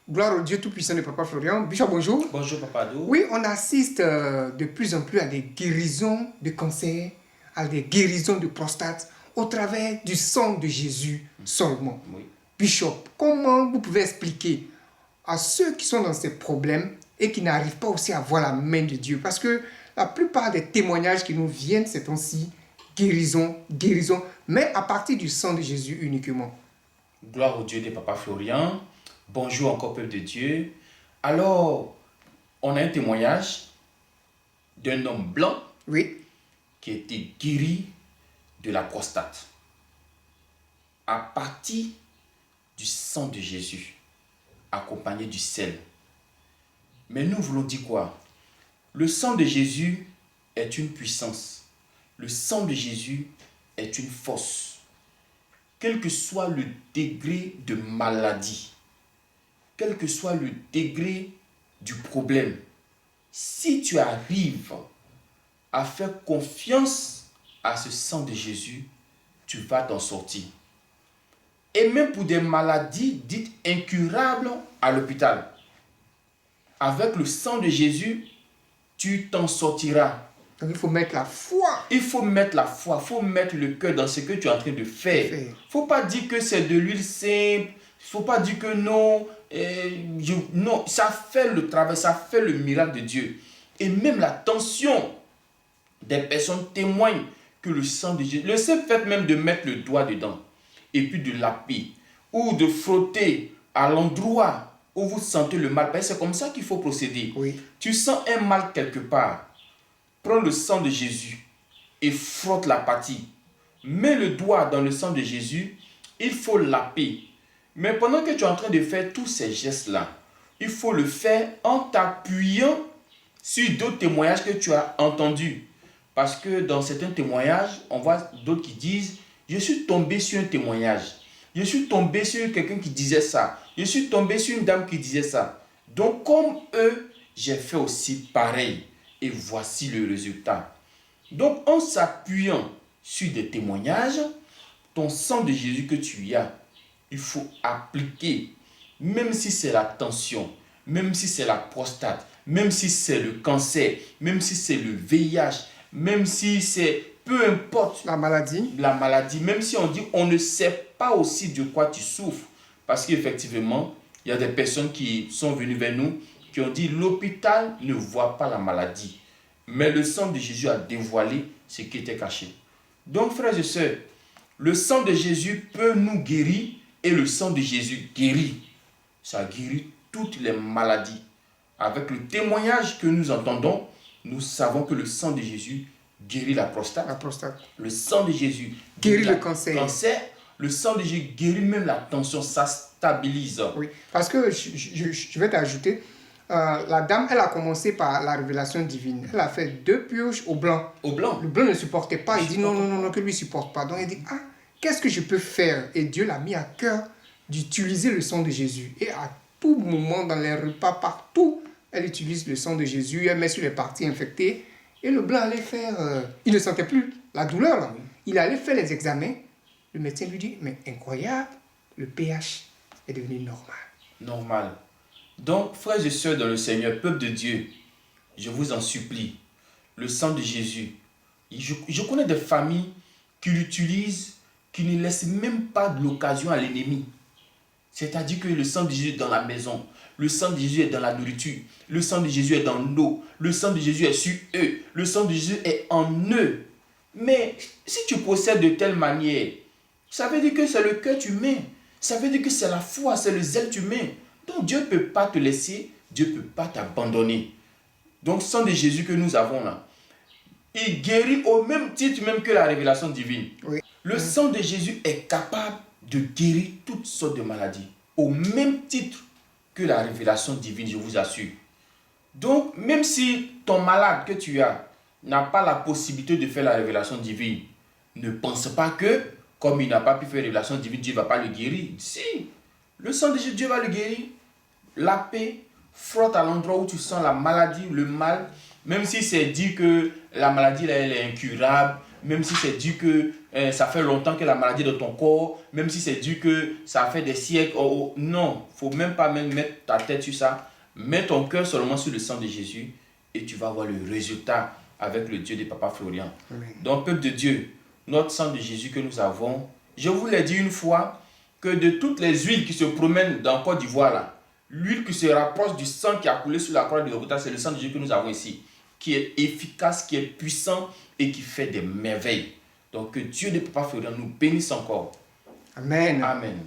Gloire au Dieu Tout-Puissant de Papa Florian. Bishop, bonjour. Bonjour, Papa Adou. Oui, on assiste de plus en plus à des guérisons de cancer, à des guérisons de prostate au travers du sang de Jésus seulement. Oui. Bishop, comment vous pouvez expliquer à ceux qui sont dans ces problèmes et qui n'arrivent pas aussi à voir la main de Dieu? Parce que la plupart des témoignages qui nous viennent ces temps-ci, guérison, guérison, mais à partir du sang de Jésus uniquement. Gloire au Dieu de Papa Florian. Bonjour encore, peuple de Dieu. Alors, on a un témoignage d'un homme blanc Oui, qui a été guéri de la prostate à partir du sang de Jésus, accompagné du sel. Mais nous voulons dire quoi? Le sang de Jésus est une puissance. Le sang de Jésus est une force. Quel que soit le degré de maladie, quel que soit le degré du problème, si tu arrives à faire confiance à ce sang de Jésus, tu vas t'en sortir. Et même pour des maladies dites incurables à l'hôpital, avec le sang de Jésus, tu t'en sortiras. donc il faut mettre la foi. Il faut mettre la foi, il faut mettre le cœur dans ce que tu es en train de faire. Il ne faut pas dire que c'est de l'huile simple, il ne faut pas dire que non, non, ça fait le travail, ça fait le miracle de Dieu. Et même la tension des personnes témoignent que le sang de Jésus, le seul fait même de mettre le doigt dedans, et puis de laper, ou de frotter à l'endroit où vous sentez le mal, c'est comme ça qu'il faut procéder. Oui. Tu sens un mal quelque part, prends le sang de Jésus et frotte la partie. Mets le doigt dans le sang de Jésus, il faut laper. Mais pendant que tu es en train de faire tous ces gestes-là, il faut le faire en t'appuyant sur d'autres témoignages que tu as entendus. Parce que dans certains témoignages, on voit d'autres qui disent « Je suis tombé sur un témoignage. Je suis tombé sur quelqu'un qui disait ça. Je suis tombé sur une dame qui disait ça. » Donc comme eux, j'ai fait aussi pareil. Et voici le résultat. Donc, en s'appuyant sur des témoignages, ton sang de Jésus que tu as, il faut appliquer, même si c'est la tension, même si c'est la prostate, même si c'est le cancer, même si c'est le VIH, même si c'est, peu importe La maladie. même si on dit on ne sait pas aussi de quoi tu souffres, parce qu'effectivement, il y a des personnes qui sont venues vers nous, qui ont dit l'hôpital ne voit pas la maladie. Mais le sang de Jésus a dévoilé ce qui était caché. Donc, frères et sœurs, le sang de Jésus peut nous guérir et le sang de Jésus guérit. Ça guérit toutes les maladies. Avec le témoignage que nous entendons, nous savons que le sang de Jésus guérit la prostate. La prostate. Le sang de Jésus Guérit le cancer. Le sang de Jésus guérit même la tension, ça stabilise. Oui, parce que je vais t'ajouter, la dame, elle a commencé par la révélation divine. Elle a fait 2 pioches au blanc. Au blanc. Le blanc ne supportait pas. Il dit non, que lui ne supporte pas. Donc elle dit, qu'est-ce que je peux faire? Et Dieu l'a mis à cœur d'utiliser le sang de Jésus. Et à tout moment, dans les repas, partout, elle utilise le sang de Jésus. Elle met sur les parties infectées. Et le blanc allait faire... il ne sentait plus la douleur. Là. Il allait faire les examens. Le médecin lui dit, mais incroyable, le pH est devenu normal. Normal. Donc, frères et sœurs dans le Seigneur, peuple de Dieu, je vous en supplie, le sang de Jésus. Je connais des familles qui l'utilisent, qui ne laissent même pas de l'occasion à l'ennemi. C'est-à-dire que le sang de Jésus est dans la maison, le sang de Jésus est dans la nourriture, le sang de Jésus est dans l'eau, le sang de Jésus est sur eux, le sang de Jésus est en eux. Mais si tu procèdes de telle manière, ça veut dire que c'est le cœur humain, ça veut dire que c'est la foi, c'est le zèle humain. Donc Dieu ne peut pas te laisser, Dieu ne peut pas t'abandonner. Donc le sang de Jésus que nous avons là, il guérit au même titre même que la révélation divine. Oui. Le sang de Jésus est capable de guérir toutes sortes de maladies. Au même titre que la révélation divine, je vous assure. Donc, même si ton malade que tu as n'a pas la possibilité de faire la révélation divine, ne pense pas que, comme il n'a pas pu faire la révélation divine, Dieu ne va pas le guérir. Si, le sang de Jésus, Dieu va le guérir. La paix, frotte à l'endroit où tu sens la maladie, le mal, même si c'est dit que la maladie là, elle est incurable, même si c'est dit que ça fait longtemps que la maladie est dans ton corps, même si c'est dû que ça fait des siècles. Non, il ne faut même pas mettre ta tête sur ça. Mets ton cœur seulement sur le sang de Jésus et tu vas voir le résultat avec le Dieu de Papa Florian. Amen. Donc, peuple de Dieu, notre sang de Jésus que nous avons, je vous l'ai dit une fois, que de toutes les huiles qui se promènent dans Côte d'Ivoire, là, l'huile qui se rapproche du sang qui a coulé sur la croix de Golgotha, c'est le sang de Jésus que nous avons ici, qui est efficace, qui est puissant et qui fait des merveilles. Donc, que Dieu de Papa Florian nous bénisse encore. Amen. Amen.